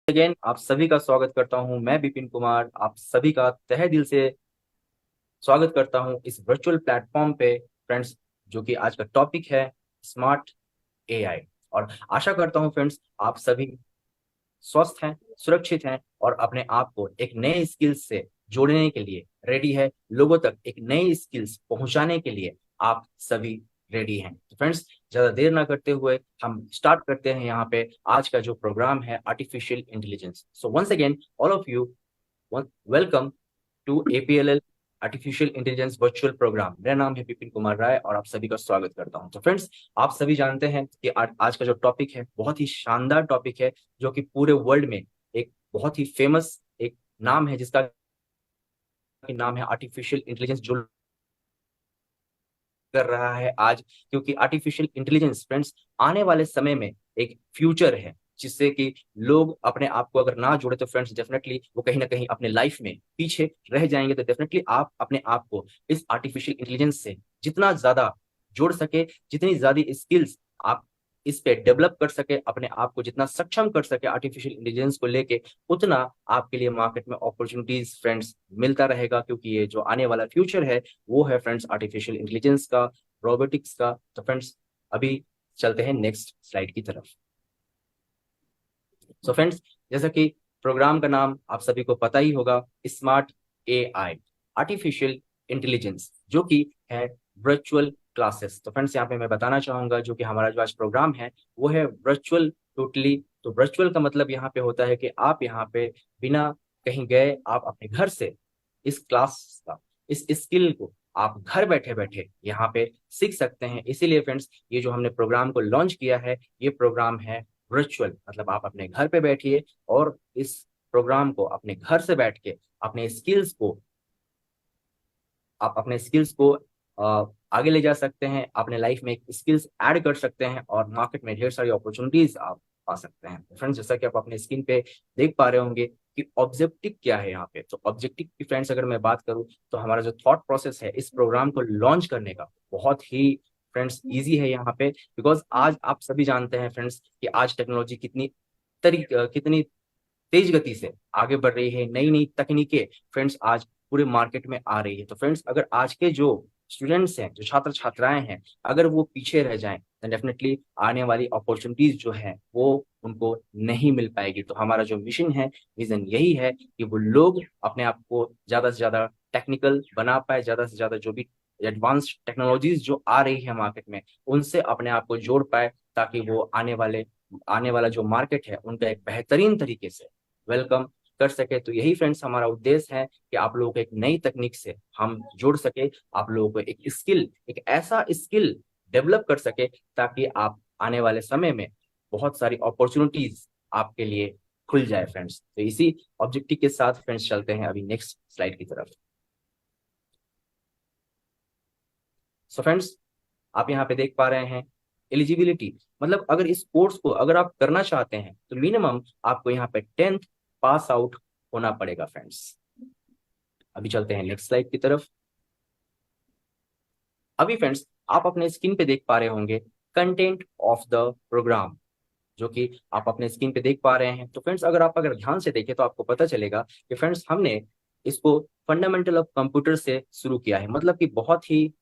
Again आप सभी का स्वागत करता हूं। मैं विपिन कुमार आप सभी का तहे दिल से स्वागत करता हूं इस वर्चुअल प्लेटफॉर्म पे फ्रेंड्स, जो कि आज का टॉपिक है स्मार्ट एआई। और आशा करता हूं फ्रेंड्स आप सभी स्वस्थ हैं, सुरक्षित हैं और अपने आप को एक नए स्किल्स से जोड़ने के लिए रेडी है। लोगों तक एक नई स्किल्स पहुंचाने के लिए आप सभी रेडी हैं। तो फ्रेंड्स, ज्यादा देर ना करते हुए हम स्टार्ट करते हैं यहाँ पे आज का जो प्रोग्राम है artificial intelligence. So once again all of you welcome to APLL artificial intelligence virtual program. मेरा नाम है विपिन कुमार राय और आप सभी का स्वागत करता हूं। तो फ्रेंड्स, आप सभी जानते हैं कि आज का जो टॉपिक है बहुत ही शानदार टॉपिक है, जो कि पूरे वर्ल्ड में एक बहुत ही फेमस एक नाम है, जिसका नाम है आर्टिफिशियल इंटेलिजेंस, जो कर रहा है आज। क्योंकि आर्टिफिशियल इंटेलिजेंस फ्रेंड्स आने वाले समय में एक फ्यूचर है, जिससे कि लोग अपने आप को अगर ना जोड़े तो फ्रेंड्स डेफिनेटली वो कहीं ना कहीं अपने लाइफ में पीछे रह जाएंगे। तो डेफिनेटली आप अपने आप को इस आर्टिफिशियल इंटेलिजेंस से जितना ज्यादा जोड़ सके, जितनी ज्यादा स्किल्स आप इस पे डेवलप कर सके, अपने आप को जितना सक्षम कर सके आर्टिफिशियल इंटेलिजेंस को लेके, उतना आपके लिए मार्केट में अपॉर्चुनिटीज फ्रेंड्स मिलता रहेगा। क्योंकि ये जो आने वाला फ्यूचर है वो है फ्रेंड्स आर्टिफिशियल इंटेलिजेंस का, रोबोटिक्स का। तो फ्रेंड्स, अभी चलते हैं नेक्स्ट स्लाइड की तरफ। सो फ्रेंड्स, जैसा कि प्रोग्राम का नाम आप सभी को पता ही होगा, स्मार्ट एआई आर्टिफिशियल इंटेलिजेंस, जो कि है वर्चुअल क्लासेस। तो फ्रेंड्स, यहाँ पे मैं बताना चाहूंगा जो कि हमारा जो आज प्रोग्राम है वो है वर्चुअल टोटली। तो वर्चुअल का मतलब यहाँ पे होता है कि आप यहाँ पे बिना कहीं गए आप अपने घर से इस क्लास का, इस स्किल को आप घर बैठे बैठे यहाँ पे सीख सकते हैं। इसीलिए फ्रेंड्स, ये जो हमने प्रोग्राम को लॉन्च किया है, ये प्रोग्राम है वर्चुअल। मतलब आप अपने घर पे बैठिए और इस प्रोग्राम को अपने घर से बैठ के अपने स्किल्स को, आप अपने स्किल्स को आगे ले जा सकते हैं, अपने लाइफ में एक स्किल्स ऐड कर सकते हैं और मार्केट में ढेर सारी अपॉर्चुनिटीज आप पा सकते हैं। फ्रेंड्स, जैसा कि आप अपने स्क्रीन पे देख पा रहे होंगे कि ऑब्जेक्टिव क्या है यहाँ पे। तो ऑब्जेक्टिव की फ्रेंड्स अगर मैं बात करूँ तो हमारा जो थॉट प्रोसेस है इस प्रोग्राम को लॉन्च करने का बहुत ही फ्रेंड्स इजी है यहाँ पे। बिकॉज आज आप सभी जानते हैं फ्रेंड्स कि आज टेक्नोलॉजी कितनी तेज गति से आगे बढ़ रही है। नई नई तकनीकें फ्रेंड्स आज पूरे मार्केट में आ रही है। तो फ्रेंड्स, अगर आज के जो स्टूडेंट्स हैं, जो छात्र छात्राएं हैं, अगर वो पीछे रह जाएं तो डेफिनेटली आने वाली अपॉर्चुनिटीज जो है वो उनको नहीं मिल पाएगी। तो हमारा जो मिशन है, विजन यही है कि वो लोग अपने आप को ज्यादा से ज्यादा टेक्निकल बना पाए, ज्यादा से ज्यादा जो भी एडवांस टेक्नोलॉजीज जो आ रही है मार्केट में उनसे अपने आप को जोड़ पाए, ताकि वो आने वाला जो मार्केट है उनका एक बेहतरीन तरीके से वेलकम कर सके। तो यही फ्रेंड्स हमारा उद्देश्य है कि आप लोगों को एक नई तकनीक से हम जोड़ सके, आप लोगों को एक स्किल, एक ऐसा स्किल डेवलप कर सके ताकि आप आने वाले समय में बहुत सारी अपॉर्चुनिटीज आपके लिए खुल जाए फ्रेंड्स। तो इसी ऑब्जेक्टिव के साथ फ्रेंड्स चलते हैं अभी नेक्स्ट स्लाइड की तरफ। सो फ्रेंड्स, आप यहाँ पे देख पा रहे हैं एलिजिबिलिटी। मतलब अगर इस कोर्स को अगर आप करना चाहते हैं तो मिनिमम आपको यहाँ पे 10th पास आउट होना पड़ेगा फ्रेंड्स। अभी चलते हैं नेक्स्ट स्लाइड की तरफ। अभी फ्रेंड्स, आप अपने स्क्रीन पे देख पा रहे होंगे कंटेंट ऑफ द प्रोग्राम, जो कि आप अपने स्क्रीन पे देख पा रहे हैं। तो फ्रेंड्स, अगर ध्यान से देखें तो आपको पता चलेगा कि फ्रेंड्स हमने इसको फंडामेंटल ऑफ कंप्यूटर से शुरू किया है। मतलब कि बहुत ही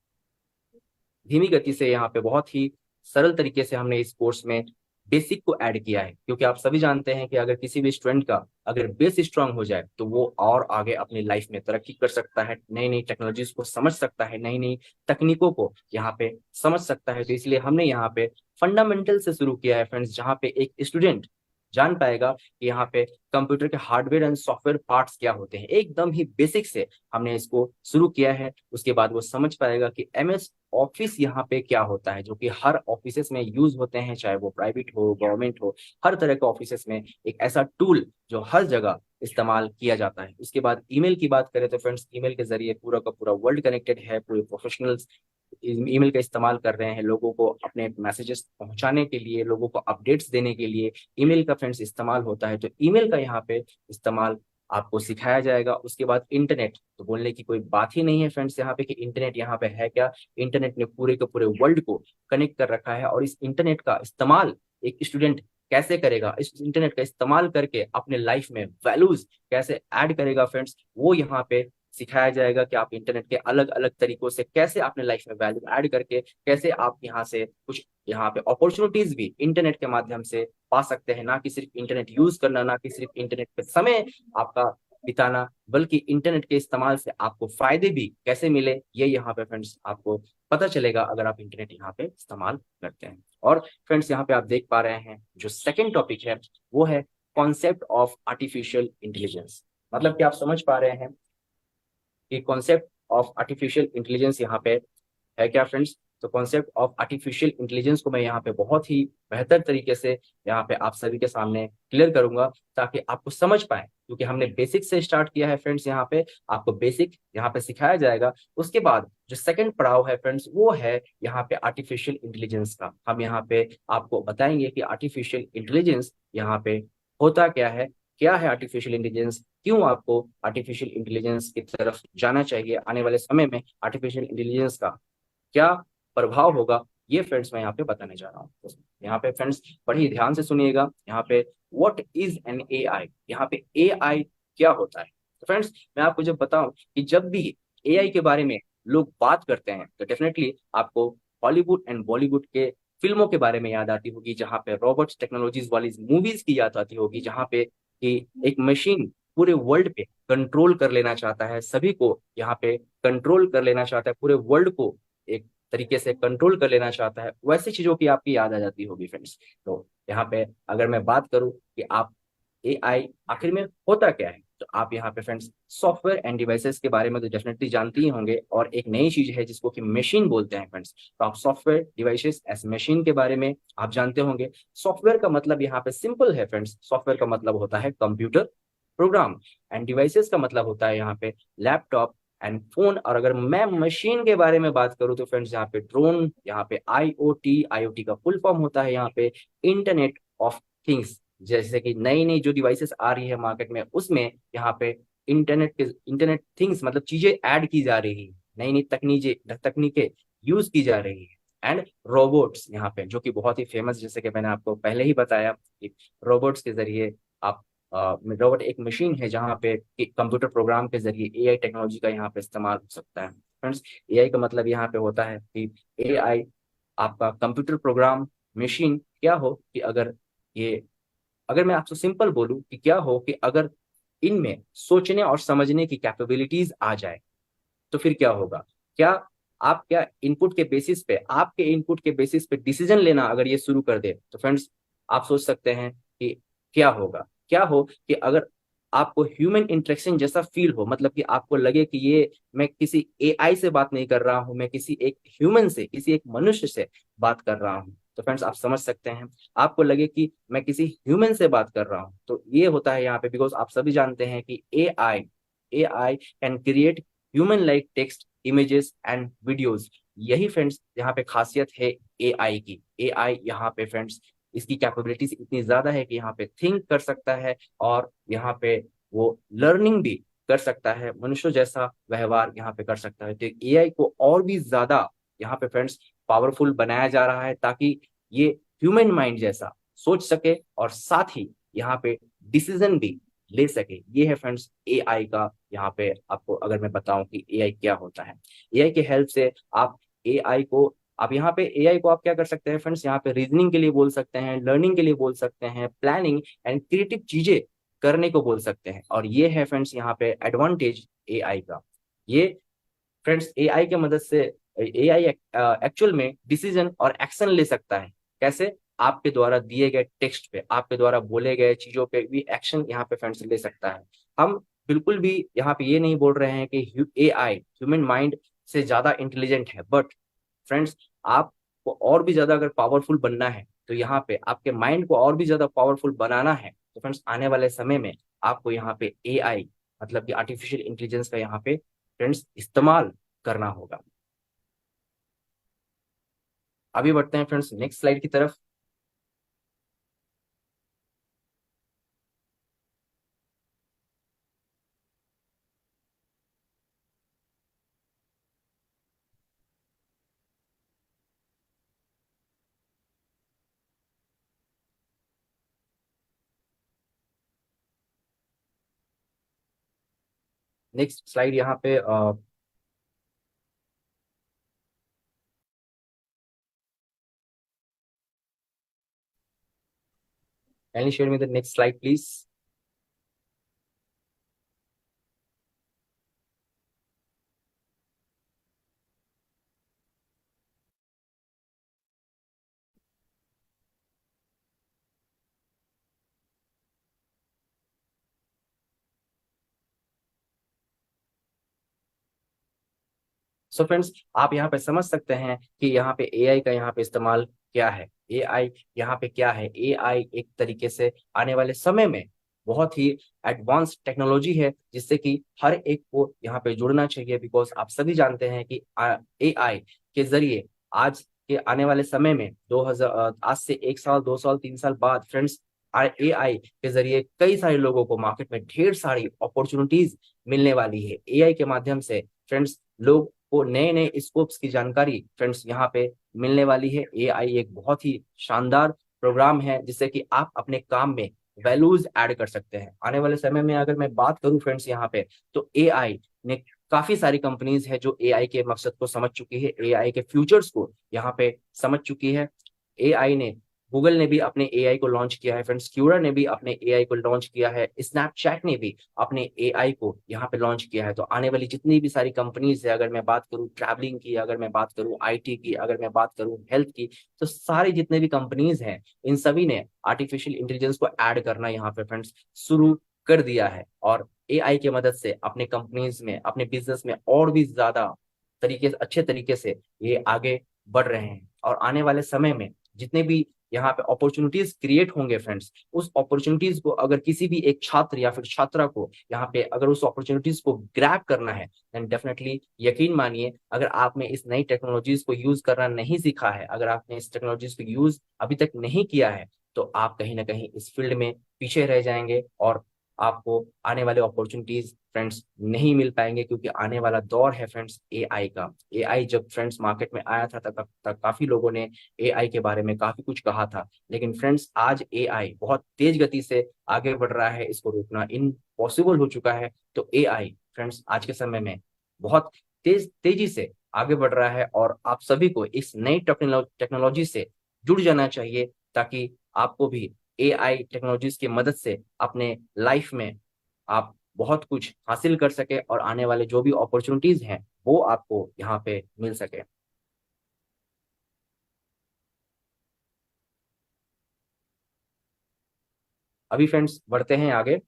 धीमी गति से, यहाँ पे बहुत ही सरल तरीके से हमने इस कोर्स में बेसिक को ऐड किया है। क्योंकि आप सभी जानते हैं कि अगर किसी भी स्टूडेंट का अगर बेस स्ट्रांग हो जाए तो वो और आगे अपनी लाइफ में तरक्की कर सकता है, नई नई टेक्नोलॉजीज को समझ सकता है, नई नई तकनीकों को यहाँ पे समझ सकता है। तो इसलिए हमने यहाँ पे फंडामेंटल से शुरू किया है फ्रेंड्स, जहाँ पे एक स्टूडेंट जान पाएगा कि यहाँ पे कंप्यूटर के हार्डवेयर एंड सॉफ्टवेयर पार्ट्स क्या होते हैं। एकदम ही बेसिक से हमने इसको शुरू किया है। उसके बाद वो समझ पाएगा कि एमएस ऑफिस यहाँ पे क्या होता है, जो कि हर ऑफिसेस में यूज होते हैं, चाहे वो प्राइवेट हो, गवर्नमेंट हो, हर तरह के ऑफिसेस में एक ऐसा टूल जो हर जगह इस्तेमाल किया जाता है। उसके बाद ईमेल की बात करें तो फ्रेंड्स, ईमेल के जरिए पूरा का पूरा वर्ल्ड कनेक्टेड है। पूरे प्रोफेशनल्स ईमेल का इस्तेमाल कर रहे हैं, लोगों को अपने मैसेजेस पहुंचाने के लिए, लोगों को अपडेट्स देने के लिए ईमेल का फ्रेंड्स इस्तेमाल होता है। तो ईमेल का यहाँ पे इस्तेमाल आपको सिखाया जाएगा। उसके बाद इंटरनेट तो बोलने की कोई बात ही नहीं है फ्रेंड्स यहाँ पे कि इंटरनेट यहाँ पे है क्या। इंटरनेट ने पूरे के पूरे वर्ल्ड को कनेक्ट कर रखा है और इस इंटरनेट का इस्तेमाल एक स्टूडेंट कैसे करेगा, इस इंटरनेट का इस्तेमाल करके अपने लाइफ में वैल्यूज कैसे ऐड करेगा फ्रेंड्स, वो यहाँ पे सिखाया जाएगा कि आप इंटरनेट के अलग अलग तरीकों से कैसे अपने लाइफ में वैल्यू ऐड करके कैसे आप यहाँ से कुछ यहाँ पे अपॉर्चुनिटीज भी इंटरनेट के माध्यम से पा सकते हैं। ना कि सिर्फ इंटरनेट यूज करना, ना कि सिर्फ इंटरनेट पे समय आपका बिताना, बल्कि इंटरनेट के इस्तेमाल से आपको फायदे भी कैसे मिले, ये यहाँ पे फ्रेंड्स आपको पता चलेगा अगर आप इंटरनेट यहाँ पे इस्तेमाल करते हैं। और फ्रेंड्स यहाँ पे आप देख पा रहे हैं जो सेकंड टॉपिक है वो है कॉन्सेप्ट ऑफ आर्टिफिशियल इंटेलिजेंस। मतलब कि आप समझ पा रहे हैं कि कॉन्सेप्ट ऑफ आर्टिफिशियल इंटेलिजेंस यहाँ पे है क्या फ्रेंड्स। तो कॉन्सेप्ट ऑफ आर्टिफिशियल इंटेलिजेंस को मैं यहाँ पे बहुत ही बेहतर तरीके से यहाँ पे आप सभी के सामने क्लियर करूंगा ताकि आपको समझ पाए, क्योंकि हमने बेसिक से स्टार्ट किया है फ्रेंड्स। यहाँ पे आपको बेसिक यहाँ पे सिखाया जाएगा। उसके बाद जो सेकंड पड़ाव है फ्रेंड्स वो है यहाँ पे आर्टिफिशियल इंटेलिजेंस का। हम यहाँ पे आपको बताएंगे कि आर्टिफिशियल इंटेलिजेंस यहाँ पे होता क्या है आर्टिफिशियल इंटेलिजेंस, क्यों आपको आर्टिफिशियल इंटेलिजेंस की तरफ जाना चाहिए, आने वाले समय में आर्टिफिशियल इंटेलिजेंस का क्या प्रभाव होगा, ये फ्रेंड्स मैं यहाँ पे बताने जा रहा हूँ। तो यहाँ पे फ्रेंड्स बड़ी ध्यान से सुनिएगा। यहाँ पे व्हाट इज एन एआई, यहाँ पे एआई क्या होता है। तो फ्रेंड्स मैं आपको जब बताऊं कि जब भी एआई के बारे में लोग बात करते हैं तो डेफिनेटली आपको हॉलीवुड एंड बॉलीवुड के फिल्मों के बारे में याद आती होगी, जहाँ पे रोबोट्स टेक्नोलॉजीज वाली मूवीज की याद आती होगी, जहाँ पे कि एक मशीन पूरे वर्ल्ड पे कंट्रोल कर लेना चाहता है, सभी को यहाँ पे कंट्रोल कर लेना चाहता है, पूरे वर्ल्ड को एक तरीके से कंट्रोल कर लेना चाहता है, वैसी चीजों की आपकी याद आ जाती होगी फ्रेंड्स। तो यहाँ पे अगर मैं बात करूं कि आप एआई आखिर में होता क्या है, तो आप यहाँ पे फ्रेंड्स सॉफ्टवेयर एंड डिवाइसेस के बारे में तो डेफिनेटली जानते ही होंगे, और एक नई चीज है जिसको कि मशीन बोलते हैं फ्रेंड्स। तो आप सॉफ्टवेयर डिवाइसेस एस मशीन के बारे में आप जानते होंगे। सॉफ्टवेयर का मतलब यहाँ पे सिंपल है फ्रेंड्स, सॉफ्टवेयर का मतलब होता है कंप्यूटर प्रोग्राम, एंड डिवाइसेस का मतलब होता है यहाँ पे लैपटॉप एंड फोन। और अगर मैं मशीन के बारे में बात करूं तो फ्रेंड्स यहाँ पे ड्रोन, यहाँ पे आईओटी, आईओटी का फुल फॉर्म होता है यहाँ पे इंटरनेट ऑफ थिंग्स। जैसे कि नई नई जो डिवाइसेस आ रही है मार्केट में, उसमें यहाँ पे इंटरनेट थिंग्स मतलब चीजें ऐड की जा रही है, नई नई तकनीकें यूज की जा रही है। एंड रोबोट्स यहाँ पे जो कि बहुत ही फेमस, जैसे कि मैंने आपको पहले ही बताया कि रोबोट्स के जरिए आप रोबोट एक मशीन है जहाँ पे कंप्यूटर प्रोग्राम के जरिए एआई टेक्नोलॉजी का यहाँ पे इस्तेमाल हो सकता है फ्रेंड्स। एआई का मतलब यहाँ पे होता है कि एआई आपका कंप्यूटर प्रोग्राम मशीन क्या हो कि ये अगर मैं आपसे सिंपल बोलूं कि क्या हो कि अगर इनमें सोचने और समझने की कैपेबिलिटीज आ जाए तो फिर क्या होगा। क्या आप क्या इनपुट के बेसिस पे, आपके इनपुट के बेसिस पे डिसीजन लेना अगर ये शुरू कर दे तो फ्रेंड्स आप सोच सकते हैं कि क्या होगा। क्या हो कि अगर आपको ह्यूमन इंटरेक्शन जैसा फील हो, मतलब कि आपको लगे कि ये मैं किसी एआई से बात नहीं कर रहा हूं, मैं किसी एक ह्यूमन से, किसी एक मनुष्य से बात कर रहा हूं। तो फ्रेंड्स आप समझ सकते हैं, आपको लगे कि मैं किसी ह्यूमन से बात कर रहा हूं, तो ये होता है यहाँ पे। बिकॉज आप सभी जानते हैं कि AI can create human like text, images and videos. यही फ्रेंड्स यहाँ पे खासियत है एआई की। एआई यहाँ पे फ्रेंड्स इसकी कैपेबिलिटीज इतनी ज्यादा है कि यहाँ पे थिंक कर सकता है और यहाँ पे वो लर्निंग भी कर सकता है, मनुष्य जैसा व्यवहार यहाँ पे कर सकता है। तो एआई को और भी ज्यादा यहाँ पे फ्रेंड्स पावरफुल बनाया जा रहा है ताकि ये ह्यूमन माइंड जैसा सोच सके और साथ ही यहाँ पे डिसीजन भी ले सके। ये है फ्रेंड्स एआई का। यहाँ पे आपको अगर मैं बताऊं कि एआई क्या होता है, एआई के हेल्प से आप एआई को आप यहाँ पे एआई को आप क्या कर सकते हैं फ्रेंड्स, यहाँ पे रीजनिंग के लिए बोल सकते हैं, लर्निंग के लिए बोल सकते हैं, प्लानिंग एंड क्रिएटिव चीजें करने को बोल सकते हैं। और ये है फ्रेंड्स यहाँ पे एडवांटेज एआई का। ये फ्रेंड्स एआई के मदद से एआई एक्चुअल में डिसीजन और एक्शन ले सकता है। कैसे, आपके द्वारा दिए गए टेक्स्ट पे, आपके द्वारा बोले गए चीजों पे भी एक्शन यहाँ पे फ्रेंड्स ले सकता है। हम बिल्कुल भी यहाँ पे ये नहीं बोल रहे हैं कि एआई ह्यूमन माइंड से ज्यादा इंटेलिजेंट है, बट फ्रेंड्स आपको और भी ज्यादा अगर पावरफुल बनना है, तो यहाँ पे आपके माइंड को और भी ज्यादा पावरफुल बनाना है, तो फ्रेंड्स आने वाले समय में आपको यहाँ पे एआई मतलब कि आर्टिफिशियल इंटेलिजेंस का यहाँ पे फ्रेंड्स इस्तेमाल करना होगा। अभी बढ़ते हैं फ्रेंड्स नेक्स्ट स्लाइड की तरफ। नेक्स्ट स्लाइड यहाँ पे can you share me the next slide please. So friends, आप यहाँ पे समझ सकते हैं कि यहाँ पे एआई का यहाँ पे इस्तेमाल क्या है। एआई यहाँ पे क्या है, एआई एक तरीके से आने वाले समय में बहुत ही एडवांस टेक्नोलॉजी है जिससे कि हर एक को यहाँ पे जुड़ना चाहिए। बिकॉज आप सभी जानते हैं कि एआई के जरिए आज के आने वाले समय में 2000 आज से 1 साल 2 साल 3 साल बाद फ्रेंड्स, एआई के जरिए कई सारे लोगों को मार्केट में ढेर सारी अपॉर्चुनिटीज मिलने वाली है। एआई के माध्यम से फ्रेंड्स लोग को नए नए स्कोप्स की जानकारी फ्रेंड्स यहाँ पे मिलने वाली है। एआई एक बहुत ही शानदार प्रोग्राम है जिससे कि आप अपने काम में वैल्यूज ऐड कर सकते हैं। आने वाले समय में अगर मैं बात करूं फ्रेंड्स यहाँ पे, तो एआई ने काफी सारी कंपनीज है जो एआई के मकसद को समझ चुकी है, एआई के फ्यूचर्स को यहाँ पे समझ चुकी है। एआई ने गूगल ने भी अपने एआई को लॉन्च किया है फ्रेंड्स, क्यूरा ने भी अपने एआई को लॉन्च किया है, स्नैपचैट ने भी अपने एआई को यहाँ पे लॉन्च किया है। तो आने वाली जितनी भी सारी कंपनीज है, अगर मैं बात करूँ ट्रैवलिंग की, अगर मैं बात करूँ आईटी की, अगर मैं बात करूँ हेल्थ की, तो सारे जितने भी कंपनीज हैं इन सभी ने आर्टिफिशियल इंटेलिजेंस को ऐड करना यहाँ पे फ्रेंड्स शुरू कर दिया है। और एआई की मदद से अपने कंपनीज में, अपने बिजनेस में और भी ज्यादा तरीके से, अच्छे तरीके से ये आगे बढ़ रहे हैं। और आने वाले समय में जितने भी यहाँ पे अपॉर्चुनिटीज क्रिएट होंगे फ्रेंड्स, उस अपॉर्चुनिटीज को अगर किसी भी एक छात्र या फिर छात्रा को यहाँ पे अगर उस अपॉर्चुनिटीज को ग्रैब करना है, देन डेफिनेटली यकीन मानिए, अगर आपने इस नई टेक्नोलॉजीज को यूज करना नहीं सीखा है, अगर आपने इस टेक्नोलॉजीज को यूज अभी तक नहीं किया है, तो आप कहीं ना कहीं इस फील्ड में पीछे रह जाएंगे और आपको आने वाले अपॉर्चुनिटीज फ्रेंड्स नहीं मिल पाएंगे। क्योंकि आने वाला दौर है फ्रेंड्स एआई का। एआई जब फ्रेंड्स मार्केट में आया था तब काफी लोगों ने एआई के बारे में काफी कुछ कहा था, लेकिन फ्रेंड्स आज एआई बहुत तेज गति से आगे बढ़ रहा है, इसको रोकना इम्पॉसिबल हो चुका है। तो एआई फ्रेंड्स आज के समय में बहुत तेजी से आगे बढ़ रहा है और आप सभी को इस नई टेक्नोलॉजी से जुड़ जाना चाहिए, ताकि आपको भी एआई टेक्नोलॉजीज की मदद से अपने लाइफ में आप बहुत कुछ हासिल कर सके और आने वाले जो भी अपॉर्चुनिटीज हैं वो आपको यहाँ पे मिल सके। अभी फ्रेंड्स बढ़ते हैं आगे।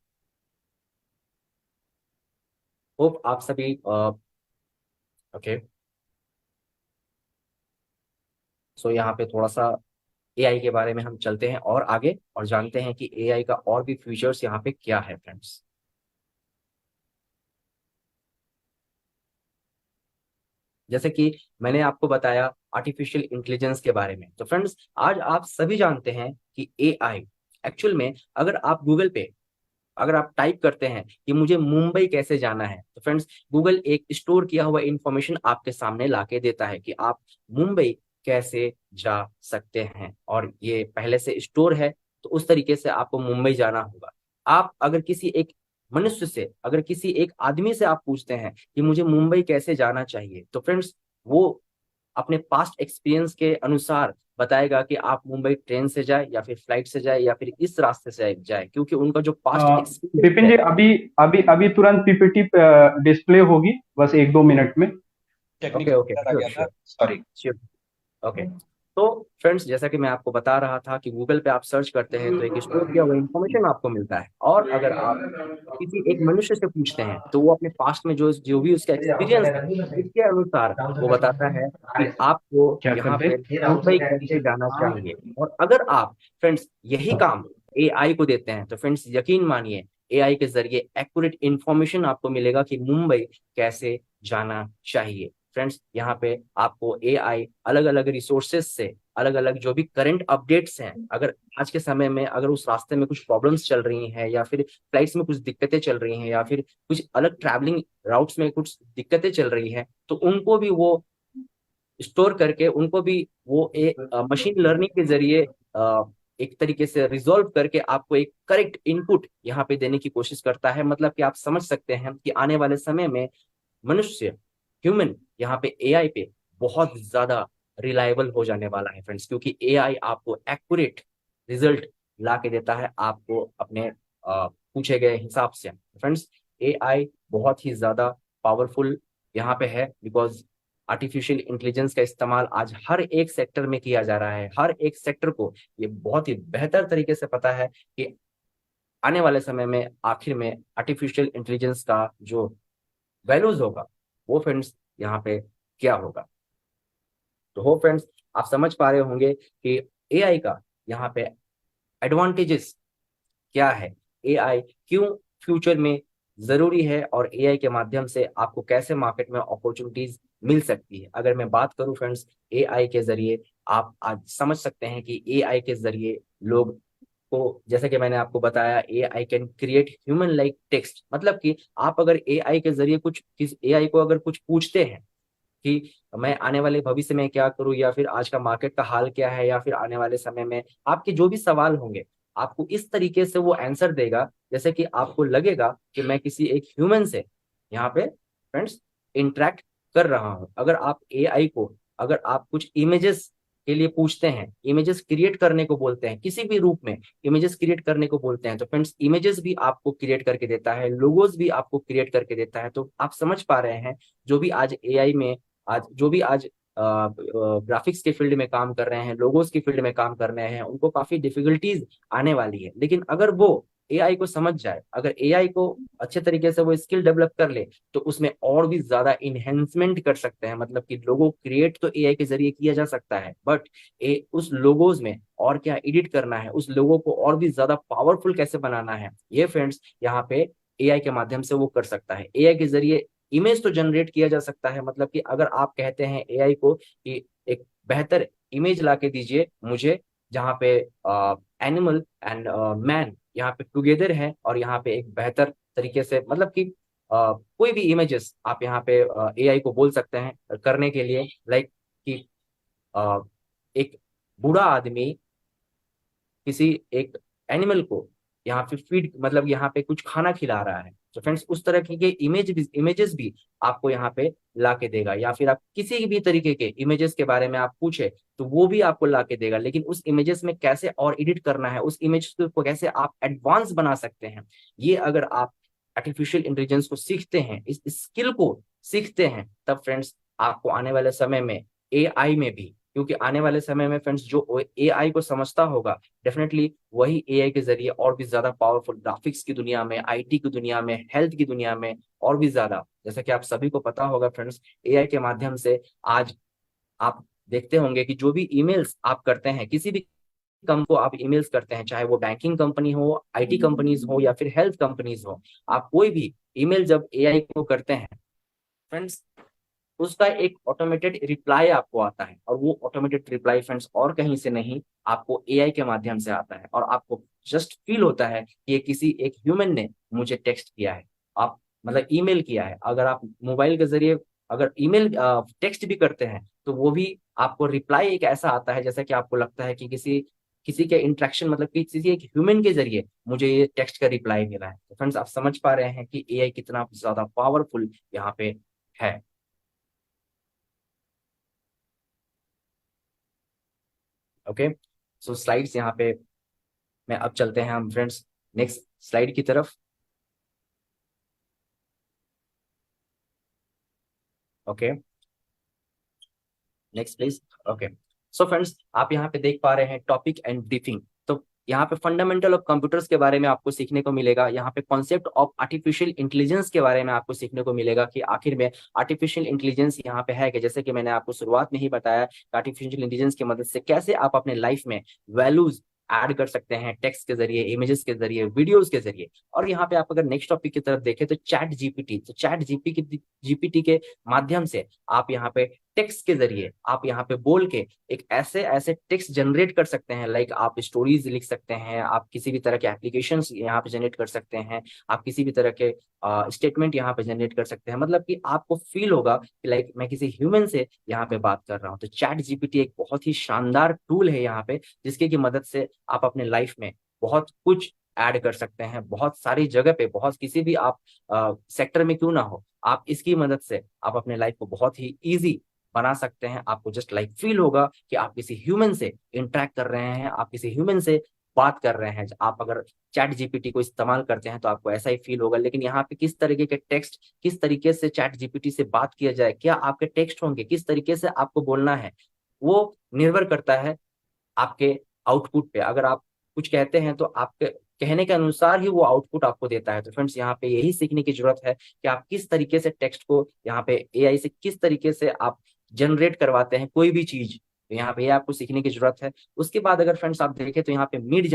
होप आप सभी ओके। सो यहाँ पे थोड़ा सा एआई के बारे में हम चलते हैं और आगे और जानते हैं कि एआई का और भी फीचर्स यहाँ पे क्या है फ्रेंड्स। जैसे कि मैंने आपको बताया आर्टिफिशियल इंटेलिजेंस के बारे में, तो फ्रेंड्स आज आप सभी जानते हैं कि एआई एक्चुअल में, अगर आप गूगल पे अगर आप टाइप करते हैं कि मुझे मुंबई कैसे जाना है, तो फ्रेंड्स गूगल एक स्टोर किया हुआ इंफॉर्मेशन आपके सामने लाके देता है कि आप मुंबई कैसे जा सकते हैं, और ये पहले से स्टोर है। तो उस तरीके से आपको मुंबई जाना होगा। आप अगर किसी एक मनुष्य से, अगर किसी एक आदमी से आप पूछते हैं कि मुझे मुंबई कैसे जाना चाहिए, तो फ्रेंड्स वो अपने पास्ट एक्सपीरियंस के अनुसार बताएगा कि आप मुंबई ट्रेन से जाए या फिर फ्लाइट से जाए या फिर इस रास्ते से जाए, क्योंकि उनका जो पास्ट एक्सपीरियंस विपिन है। जी, अभी अभी अभी तुरंत पीपीटी डिस्प्ले होगी, बस 1-2 मिनट में। ओके टेक्निकल ओके, एरर आ श्योर गया था, श्योर सॉरी। श्योर। ओके। तो फ्रेंड्स जैसा कि मैं आपको बता रहा था कि गूगल पे आप सर्च करते हैं तो एक स्टोर किया हुआ इंफॉर्मेशन आपको मिलता है, और अगर आप किसी एक मनुष्य से पूछते हैं तो वो अपने पास्ट में जो जो भी उसका एक्सपीरियंस है उसके अनुसार वो बताता है कि आपको क्या कर यहाँ रहे? पे मुंबई कैसे जाना चाहिए। और अगर आप फ्रेंड्स यही काम एआई को देते हैं, तो फ्रेंड्स यकीन मानिए एआई के जरिए एक्यूरेट इंफॉर्मेशन आपको मिलेगा कि मुंबई कैसे जाना चाहिए। फ्रेंड्स यहाँ पे आपको एआई अलग अलग रिसोर्सेज से, अलग अलग जो भी करंट अपडेट्स हैं, अगर आज के समय में अगर उस रास्ते में कुछ प्रॉब्लम्स चल रही हैं या फिर फ्लाइट्स में कुछ दिक्कतें चल रही हैं या फिर कुछ अलग ट्रैवलिंग राउट्स में कुछ दिक्कतें चल रही हैं, तो उनको भी वो स्टोर करके, उनको भी वो एक मशीन लर्निंग के जरिए एक तरीके से रिजॉल्व करके आपको एक करेक्ट इनपुट यहाँ पे देने की कोशिश करता है। मतलब कि आप समझ सकते हैं कि आने वाले समय में मनुष्य, ह्यूमन, यहाँ पे एआई पे बहुत ज्यादा रिलायबल हो जाने वाला है फ्रेंड्स, क्योंकि एआई आपको एक्यूरेट रिजल्ट ला के देता है आपको अपने पूछे गए हिसाब से। फ्रेंड्स, एआई बहुत ही ज्यादा पावरफुल यहाँ पे है, बिकॉज आर्टिफिशियल इंटेलिजेंस का इस्तेमाल आज हर एक सेक्टर में किया जा रहा है। हर एक सेक्टर को ये बहुत ही बेहतर तरीके से पता है कि आने वाले समय में आखिर में आर्टिफिशियल इंटेलिजेंस का जो वैल्यूज होगा वो फ्रेंड्स यहाँ पे क्या होगा। तो हो फ्रेंड्स, आप समझ पा रहे होंगे कि एआई का यहाँ पे एडवांटेजेस क्या है, एआई क्यों फ्यूचर में जरूरी है, और एआई के माध्यम से आपको कैसे मार्केट में अपॉर्चुनिटीज मिल सकती है। अगर मैं बात करूं फ्रेंड्स, एआई के जरिए आप आज समझ सकते हैं कि एआई के जरिए लोग को, जैसे कि मैंने आपको बताया, AI can create human like text. मतलब कि आप अगर एआई के जरिए कुछ, किस एआई को अगर कुछ पूछते हैं कि मैं आने वाले भविष्य में क्या करूं, या फिर आज का मार्केट का हाल क्या है, या फिर आने वाले समय में आपके जो भी सवाल होंगे, आपको इस तरीके से वो आंसर देगा जैसे कि आपको लगेगा कि मैं किसी एक ह्यूमन से यहाँ पे फ्रेंड्स इंटरेक्ट कर रहा हूं। अगर आप एआई को, अगर आप कुछ इमेजेस के लिए पूछते हैं, इमेजेस क्रिएट करने को बोलते हैं, किसी भी रूप में इमेजेस क्रिएट करने को बोलते हैं, तो फ्रेंड्स इमेजेस भी आपको क्रिएट करके देता है, लोगोज भी आपको क्रिएट करके देता है। तो आप समझ पा रहे हैं, जो भी आज एआई में, आज जो भी आज ग्राफिक्स के फील्ड में काम कर रहे हैं, लोगोस की फील्ड में काम कर रहे हैं, उनको काफी डिफिकल्टीज आने वाली है। लेकिन अगर वो एआई को समझ जाए, अगर एआई को अच्छे तरीके से वो स्किल डेवलप कर ले, तो उसमें और भी ज्यादा इनहेंसमेंट कर सकते हैं। मतलब कि लोगो क्रिएट तो एआई के जरिए किया जा सकता है, बट उस लोगोज में और क्या एडिट करना है, उस लोगों को और भी ज्यादा पावरफुल कैसे बनाना है, ये फ्रेंड्स यहाँ पे एआई के माध्यम से वो कर सकता है। एआई के जरिए इमेज तो जनरेट किया जा सकता है। मतलब कि अगर आप कहते हैं एआई को कि एक बेहतर इमेज ला के दीजिए मुझे, जहाँ पे एनिमल एंड मैन यहाँ पे टुगेदर है, और यहाँ पे एक बेहतर तरीके से, मतलब कि कोई भी इमेजेस आप यहाँ पे एआई को बोल सकते हैं करने के लिए, लाइक कि अ, एक बूढ़ा आदमी किसी एक एनिमल को यहाँ पे फीड, मतलब यहाँ पे कुछ खाना खिला रहा है, तो फ्रेंड्स उस तरह के इमेजेस भी आपको यहाँ पे ला के देगा। या फिर आप किसी भी तरीके के इमेजेस के बारे में आप पूछे, तो वो भी आपको ला के देगा। लेकिन उस इमेजेस में कैसे और एडिट करना है, उस इमेज को कैसे आप एडवांस बना सकते हैं, ये अगर आप आर्टिफिशियल इंटेलिजेंस को सीखते हैं, इस स्किल को सीखते हैं, तब फ्रेंड्स आपको आने वाले समय में एआई में भी, क्योंकि आने वाले समय में फ्रेंड्स जो एआई को समझता होगा, डेफिनेटली वही एआई के जरिए और भी ज्यादा पावरफुल ग्राफिक्स की दुनिया में, आईटी की दुनिया में, हेल्थ की दुनिया में और भी ज्यादा, जैसा कि आप सभी को पता होगा फ्रेंड्स, एआई के माध्यम से आज आप देखते होंगे कि जो भी ईमेल्स आप करते हैं, किसी भी कम को आप ईमेल्स करते हैं, चाहे वो बैंकिंग कंपनी हो, आईटी कंपनीज हो, या फिर हेल्थ कंपनीज हो, आप कोई भी ईमेल जब एआई को करते हैं फ्रेंड्स, उसका एक ऑटोमेटेड रिप्लाई आपको आता है। और वो ऑटोमेटेड रिप्लाई फ्रेंड्स और कहीं से नहीं, आपको एआई के माध्यम से आता है, और आपको जस्ट फील होता है कि ये किसी एक ह्यूमन ने मुझे टेक्स्ट किया है, आप मतलब ईमेल किया है। अगर आप मोबाइल के जरिए अगर ईमेल टेक्स्ट भी करते हैं, तो वो भी आपको रिप्लाई एक ऐसा आता है जैसा कि आपको लगता है कि किसी किसी के इंटरेक्शन, मतलब कि किसी एक ह्यूमन के जरिए मुझे ये टेक्स्ट का रिप्लाई मिला है। तो फ्रेंड्स, आप समझ पा रहे हैं कि एआई कितना ज्यादा पावरफुल यहाँ पे है। ओके, सो स्लाइड्स यहाँ पे मैं अब चलते हैं हम फ्रेंड्स नेक्स्ट स्लाइड की तरफ। Okay, next please. Okay, so friends, आप यहाँ पे देख पा रहे हैं टॉपिक एंड ब्रीफिंग। तो यहाँ पे फंडामेंटल ऑफ कंप्यूटर्स के बारे में आपको सीखने को मिलेगा, यहाँ पे कॉन्सेप्ट ऑफ आर्टिफिशियल इंटेलिजेंस के बारे में आपको सीखने को मिलेगा कि आखिर में आर्टिफिशियल इंटेलिजेंस यहाँ पे है कि, जैसे कि मैंने आपको शुरुआत में ही बताया कि आर्टिफिशियल इंटेलिजेंस की मदद से कैसे आप अपने लाइफ में वैल्यूज ऐड कर सकते हैं, टेक्स्ट के जरिए, इमेजेस के जरिए, वीडियोस के जरिए। और यहाँ पे आप अगर नेक्स्ट टॉपिक की तरफ देखें तो चैट जीपीटी, तो चैट जीपीटी के माध्यम से आप यहाँ पे टेक्स्ट के जरिए आप यहाँ पे बोल के एक ऐसे ऐसे टेक्स्ट जनरेट कर सकते हैं, लाइक आप स्टोरीज लिख सकते हैं, आप किसी भी तरह के एप्लीकेशंस यहाँ पे जनरेट कर सकते हैं, आप किसी भी तरह के स्टेटमेंट यहाँ पे जनरेट कर सकते हैं। मतलब कि आपको फील होगा कि लाइक मैं किसी ह्यूमन से यहाँ पे बात कर रहा हूँ। तो चैट जीपीटी एक बहुत ही शानदार टूल है यहाँ पे, जिसके की मदद से आप अपने लाइफ में बहुत कुछ ऐड कर सकते हैं, बहुत सारी जगह पे, बहुत किसी भी आप सेक्टर में क्यों ना हो, आप इसकी मदद से आप अपने लाइफ को बहुत ही इजी बना सकते हैं। आपको जस्ट लाइक फील होगा कि आप किसी ह्यूमन से इंटरेक्ट कर रहे हैं, आप किसी ह्यूमन से बात कर रहे हैं। आप अगर चैट जीपीटी को इस्तेमाल करते हैं तो आपको ऐसा ही फील होगा। लेकिन यहाँ पे किस तरीके के टेक्स्ट, किस तरीके से चैट जीपीटी से बात किया जाए, क्या आपके टेक्स्ट होंगे, किस तरीके से आपको बोलना है, वो निर्भर करता है आपके आउटपुट पे। अगर आप कुछ कहते हैं तो आपके कहने के अनुसार ही वो आउटपुट आपको देता है। तो फ्रेंड्स यहाँ पे यही सीखने की जरूरत है कि आप किस तरीके से टेक्स्ट को यहाँ पे एआई से किस तरीके से आप जनरेट करवाते हैं कोई भी चीज। तो यहाँ पे ये आपको सीखने की जरूरत है। उसके बाद अगर फ्रेंड्स आप देखें तो यहाँ पे मिड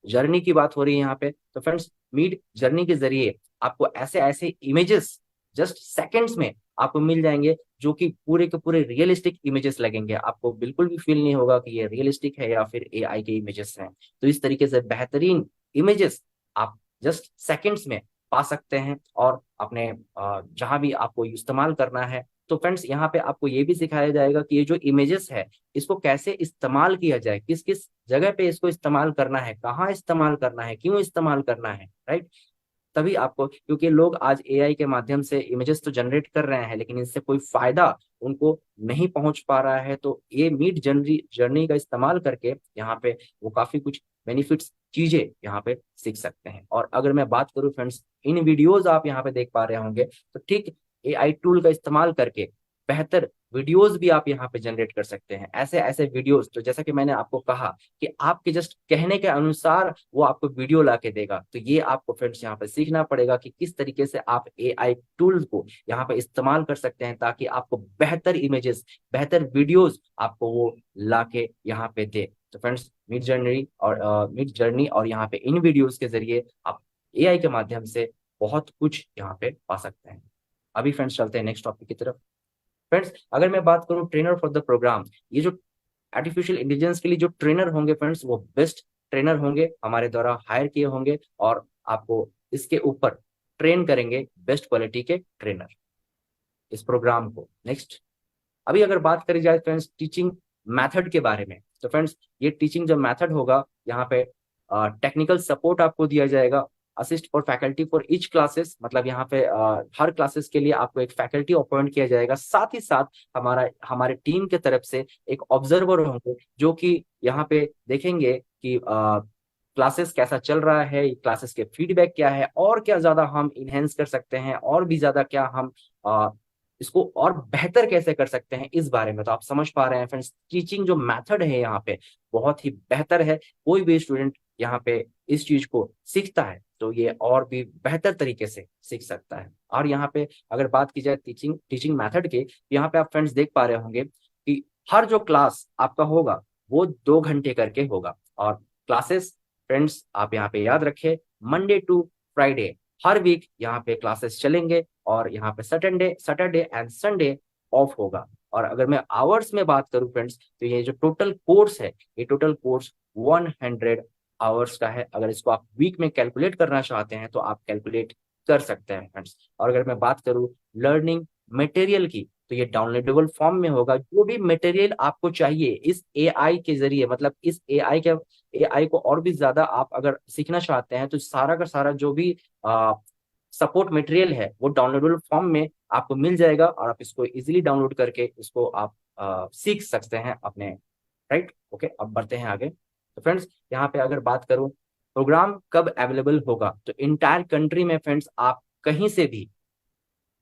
जर्नी की बात हो रही है यहाँ पे। तो फ्रेंड्स मिड जर्नी के जरिए आपको ऐसे ऐसे इमेजेस जस्ट सेकंड्स में आपको मिल जाएंगे, जो कि पूरे के पूरे रियलिस्टिक इमेजेस लगेंगे। आपको बिल्कुल भी फील नहीं होगा कि ये रियलिस्टिक है या फिर एआई के इमेजेस हैं। तो इस तरीके से बेहतरीन इमेजेस आप जस्ट सेकंड्स में पा सकते हैं और अपने जहां भी आपको इस्तेमाल करना है। तो फ्रेंड्स यहाँ पे आपको ये भी सिखाया जाएगा कि ये जो इमेजेस है इसको कैसे इस्तेमाल किया जाए, किस किस जगह पे इसको इस्तेमाल करना है, कहाँ इस्तेमाल करना है, क्यों इस्तेमाल करना है, राइट। तभी आपको, क्योंकि लोग आज एआई के माध्यम से इमेजेस तो जनरेट कर रहे हैं लेकिन इससे कोई फायदा उनको नहीं पहुंच पा रहा है। तो ये मिड जर्नी जर्नी का इस्तेमाल करके यहाँ पे वो काफी कुछ बेनिफिट्स चीजें यहाँ पे सीख सकते हैं। और अगर मैं बात करूं फ्रेंड्स, इन वीडियोज आप यहाँ पे देख पा रहे होंगे, तो ठीक एआई टूल का इस्तेमाल करके बेहतर वीडियोस भी आप यहाँ पे जनरेट कर सकते हैं। ऐसे ऐसे वीडियोस, तो जैसा कि मैंने आपको कहा कि आपके जस्ट कहने के अनुसार वो आपको वीडियो ला के देगा। तो ये आपको फ्रेंड्स यहाँ पे सीखना पड़ेगा कि किस तरीके से आप एआई टूल्स को यहाँ पे इस्तेमाल कर सकते हैं ताकि आपको बेहतर इमेजेस, बेहतर वीडियोस आपको वो ला के यहाँ पे दे। तो फ्रेंड्स मिड जर्नी और यहाँ पे इन वीडियोस के जरिए आप एआई के माध्यम से बहुत कुछ यहाँ पे पा सकते हैं। अभी फ्रेंड्स चलते हैं नेक्स्ट टॉपिक की तरफ। फ्रेंड्स अगर मैं बात करूं ट्रेनर फॉर द प्रोग्राम, ये जो आर्टिफिशियल इंटेलिजेंस के लिए जो ट्रेनर होंगे फ्रेंड्स, वो बेस्ट ट्रेनर होंगे, हमारे द्वारा हायर किए होंगे और आपको इसके ऊपर ट्रेन करेंगे बेस्ट क्वालिटी के ट्रेनर इस प्रोग्राम को। नेक्स्ट, अभी अगर बात करी जाए फ्रेंड्स टीचिंग मेथड के बारे में, तो फ्रेंड्स ये टीचिंग जो मेथड होगा यहाँ पे टेक्निकल सपोर्ट आपको दिया जाएगा, assist for faculty for each classes, मतलब यहाँ पे हर क्लासेस के लिए आपको एक फैकल्टी अपॉइंट किया जाएगा। साथ ही साथ हमारे टीम के तरफ से एक ऑब्जर्वर होंगे जो कि यहाँ पे देखेंगे कि क्लासेस कैसा चल रहा है, क्लासेस के फीडबैक क्या है, और क्या ज्यादा हम इनहेंस कर सकते हैं, और भी ज्यादा क्या हम इसको और बेहतर कैसे कर सकते हैं इस बारे में। तो आप समझ पा रहे हैं फ्रेंड्स, टीचिंग जो मेथड है यहाँ पे बहुत ही बेहतर है। कोई भी स्टूडेंट यहाँ पे इस चीज को सीखता है तो ये और भी बेहतर तरीके से सीख सकता है। और यहाँ पे अगर बात की जाए टीचिंग मेथड के, यहाँ पे आप फ्रेंड्स देख पा रहे होंगे कि हर जो क्लास आपका होगा वो 2 घंटे करके होगा। और क्लासेस फ्रेंड्स आप यहाँ पे याद रखें, मंडे टू फ्राइडे हर वीक यहाँ पे क्लासेस चलेंगे और यहाँ पे सैटरडे एंड संडे ऑफ होगा। और अगर मैं आवर्स में बात करूं फ्रेंड्स, तो ये जो टोटल कोर्स है, ये टोटल कोर्स 100 आवर्स का है। अगर इसको आप वीक में कैलकुलेट करना चाहते हैं तो आप कैलकुलेट कर सकते हैं फ्रेंड्स। और अगर मैं बात करूं लर्निंग मटेरियल की, तो ये डाउनलोडेबल फॉर्म में होगा। जो भी मटेरियल आपको चाहिए इस एआई के जरिए, मतलब इस एआई को और भी ज्यादा आप अगर सीखना चाहते हैं, तो सारा का सारा जो भी सपोर्ट मटेरियल है वो डाउनलोडेबल फॉर्म में आपको मिल जाएगा और आप इसको इजीली डाउनलोड करके इसको आप सीख सकते हैं अपने, राइट। ओके, अब बढ़ते हैं आगे। तो फ्रेंड्स यहाँ पे अगर बात करूं प्रोग्राम कब अवेलेबल होगा, तो इंटायर कंट्री में फ्रेंड्स आप कहीं से भी,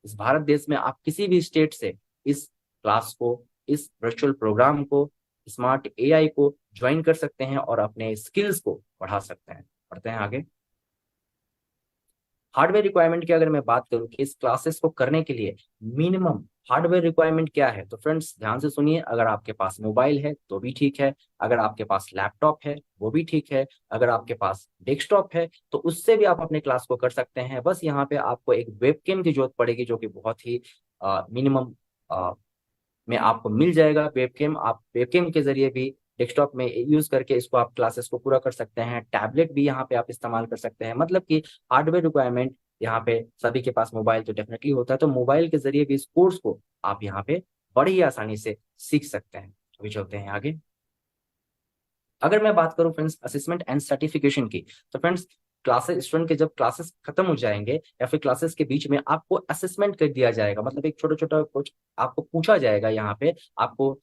इस भारत देश में आप किसी भी स्टेट से इस क्लास को, इस वर्चुअल प्रोग्राम को, स्मार्ट एआई को ज्वाइन कर सकते हैं और अपने स्किल्स को बढ़ा सकते हैं। बढ़ते हैं आगे। हार्डवेयर रिक्वायरमेंट की अगर मैं बात करूं कि इस क्लासेस को करने के लिए मिनिमम हार्डवेयर रिक्वायरमेंट क्या है, तो फ्रेंड्स ध्यान से सुनिए। अगर आपके पास मोबाइल है तो भी ठीक है, अगर आपके पास लैपटॉप है वो भी ठीक है, अगर आपके पास डेस्कटॉप है तो उससे भी आप अपने क्लास को कर सकते हैं। बस यहाँ पे आपको एक वेबकैम की जरूरत पड़ेगी जो कि बहुत ही मिनिमम में आपको मिल जाएगा वेबकैम। आप वेबकैम के जरिए भी डेस्कटॉप में यूज करके इसको आप क्लासेस को पूरा कर सकते हैं। टैबलेट भी यहाँ पे आप इस्तेमाल कर सकते हैं, मतलब कि हार्डवेयर रिक्वायरमेंट यहाँ पे सभी के पास मोबाइल तो डेफिनेटली होता है, तो मोबाइल के जरिए भी इस कोर्स को आप यहाँ पे बड़ी ही आसानी से सीख सकते हैं। अभी चलते हैं आगे। अगर मैं बात करूं फ्रेंड्स असेसमेंट एंड सर्टिफिकेशन की, तो फ्रेंड्स क्लासेस स्टूडेंट के जब क्लासेस खत्म हो जाएंगे या फिर क्लासेस के बीच में आपको असेसमेंट कर दिया जाएगा, मतलब एक छोटा छोटा कुछ आपको पूछा जाएगा। यहाँ पे आपको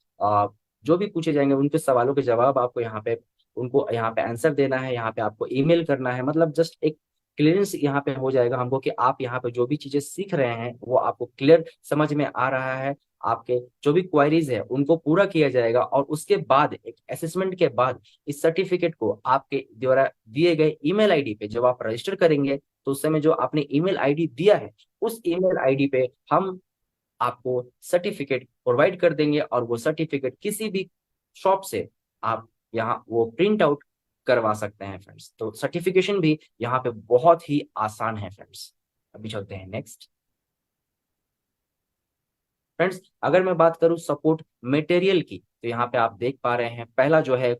जो भी पूछे जाएंगे उनके सवालों के जवाब आपको यहाँ पे उनको यहाँ पे आंसर देना है, यहाँ पे आपको ईमेल करना है। मतलब जस्ट एक क्लियरेंस यहाँ पे हो जाएगा हमको कि आप यहाँ पे जो भी चीजें सीख रहे हैं वो आपको क्लियर समझ में आ रहा है। आपके जो भी क्वायरीज है उनको पूरा किया जाएगा, और उसके बाद एक असेसमेंट के बाद इस सर्टिफिकेट को आपके द्वारा दिए गए ईमेल आईडी पे जब आप रजिस्टर करेंगे, तो उस समय जो आपने ईमेल आईडी दिया है उस ईमेल आईडी पे हम आपको सर्टिफिकेट प्रोवाइड कर देंगे, और वो सर्टिफिकेट किसी भी शॉप से आप यहाँ वो प्रिंट आउट करवा सकते हैं फ्रेंड्स। तो सर्टिफिकेशन भी यहाँ पे बहुत ही आसान है फ्रेंड्स। अभी चलते हैं नेक्स्ट। फ्रेंड्स अगर मैं बात करूं सपोर्ट मटेरियल की, तो यहाँ पे आप देख पा रहे हैं पहला जो है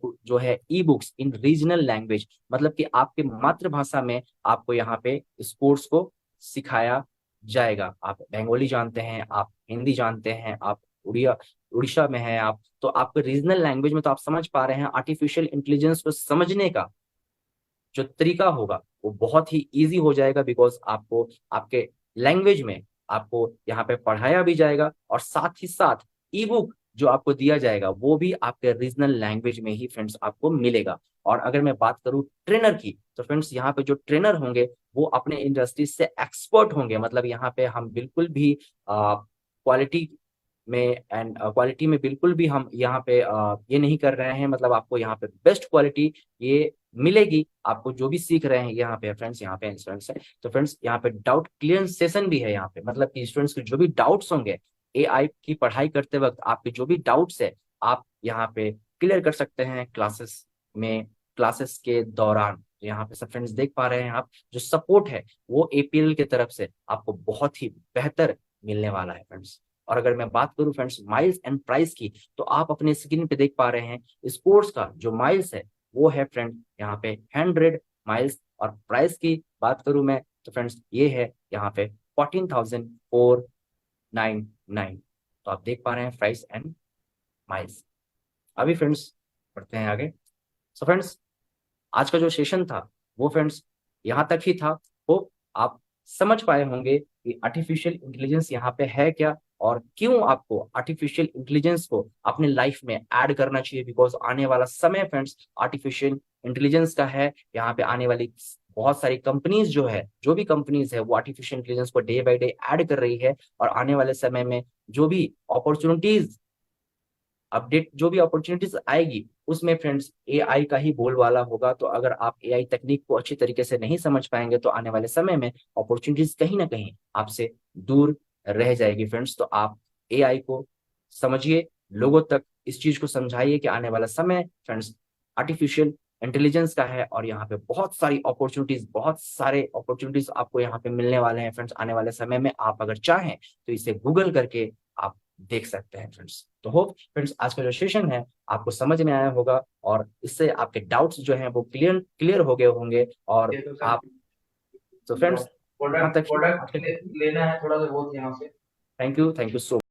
ई बुक्स इन रीजनल लैंग्वेज, मतलब कि आपके मातृभाषा में आपको यहाँ पे इस कोर्स को सिखाया जाएगा। आप बंगाली जानते हैं, आप हिंदी जानते हैं, आप उड़िया उड़ीसा में हैं आप, तो आपके रीजनल लैंग्वेज में तो आप समझ पा रहे हैं आर्टिफिशियल इंटेलिजेंस को समझने का जो तरीका होगा वो बहुत ही इजी हो जाएगा, बिकॉज आपको आपके लैंग्वेज में आपको यहाँ पे पढ़ाया भी जाएगा, और साथ ही साथ ई बुक जो आपको दिया जाएगा वो भी आपके रीजनल लैंग्वेज में ही फ्रेंड्स आपको मिलेगा। और अगर मैं बात करूँ ट्रेनर की, तो फ्रेंड्स यहाँ पे जो ट्रेनर होंगे वो अपने इंडस्ट्री से एक्सपर्ट होंगे। मतलब यहाँ पे हम बिल्कुल भी क्वालिटी में एंड क्वालिटी में बिल्कुल भी हम यहाँ पे ये नहीं कर रहे हैं, मतलब आपको यहाँ पे बेस्ट क्वालिटी ये मिलेगी। आपको जो भी सीख रहे हैं यहाँ पे फ्रेंड्स, यहाँ पे स्टूडेंट्स है, तो फ्रेंड्स यहाँ पे डाउट क्लियरेंस सेशन भी है यहाँ पे, मतलब कि स्टूडेंट्स के जो भी डाउट्स होंगे एआई की पढ़ाई करते वक्त, आपके जो भी डाउट्स है आप यहाँ पे क्लियर कर सकते हैं क्लासेस में, क्लासेस के दौरान। तो यहाँ पे सब फ्रेंड्स देख पा रहे हैं आप, जो सपोर्ट है वो एपीएल की तरफ से आपको बहुत ही बेहतर मिलने वाला है फ्रेंड्स। और अगर मैं बात करूं फ्रेंड्स माइल्स एंड प्राइस की, तो आप अपने स्क्रीन पे देख पा रहे हैं इस कोर्स का जो माइल्स है वो है फ्रेंड यहाँ पे 100 माइल्स, और प्राइस की बात करूं मैं तो फ्रेंड्स ये है यहाँ पे 14,499। तो आप देख पा रहे हैं प्राइस एंड माइल्स। अभी फ्रेंड्स बढ़ते हैं आगे। सो फ्रेंड्स आज का जो सेशन था वो फ्रेंड्स यहाँ तक ही था। होप आप समझ पाए होंगे कि आर्टिफिशियल इंटेलिजेंस यहाँ पे है क्या, और क्यों आपको आर्टिफिशियल इंटेलिजेंस को अपने लाइफ में ऐड करना चाहिए। बिकॉज आने वाला समय फ्रेंड्स आर्टिफिशियल इंटेलिजेंस का है। यहाँ पे आने वाली बहुत सारी कंपनीज जो भी कंपनीज है वो आर्टिफिशियल इंटेलिजेंस को डे बाय डे ऐड कर रही है, और आने वाले समय में जो भी अपॉर्चुनिटीज अपडेट जो भी अपॉर्चुनिटीज आएगी उसमें फ्रेंड्स एआई का ही बोलबाला होगा। तो अगर आप एआई तकनीक को अच्छी तरीके से नहीं समझ पाएंगे तो आने वाले समय में अपॉर्चुनिटीज कहीं ना कहीं आपसे दूर रह जाएगी फ्रेंड्स। तो आप एआई को समझिए, लोगों तक इस चीज को समझाइए कि आने वाला समय फ्रेंड्स आर्टिफिशियल इंटेलिजेंस का है, और यहाँ पे बहुत सारे अपॉर्चुनिटीज आपको यहाँ पे मिलने वाले हैं फ्रेंड्स। आने वाले समय में आप अगर चाहें तो इसे गूगल करके आप देख सकते हैं फ्रेंड्स। तो होप फ्रेंड्स आज का जो सेशन है आपको समझ में आया होगा, और इससे आपके डाउट्स जो हैं वो क्लियर हो गए होंगे। और आप तो फ्रेंड्स यहाँ प्रोडक्ट तक प्रोडक्ट लेना है थोड़ा सा बहुत यहाँ से। Thank you so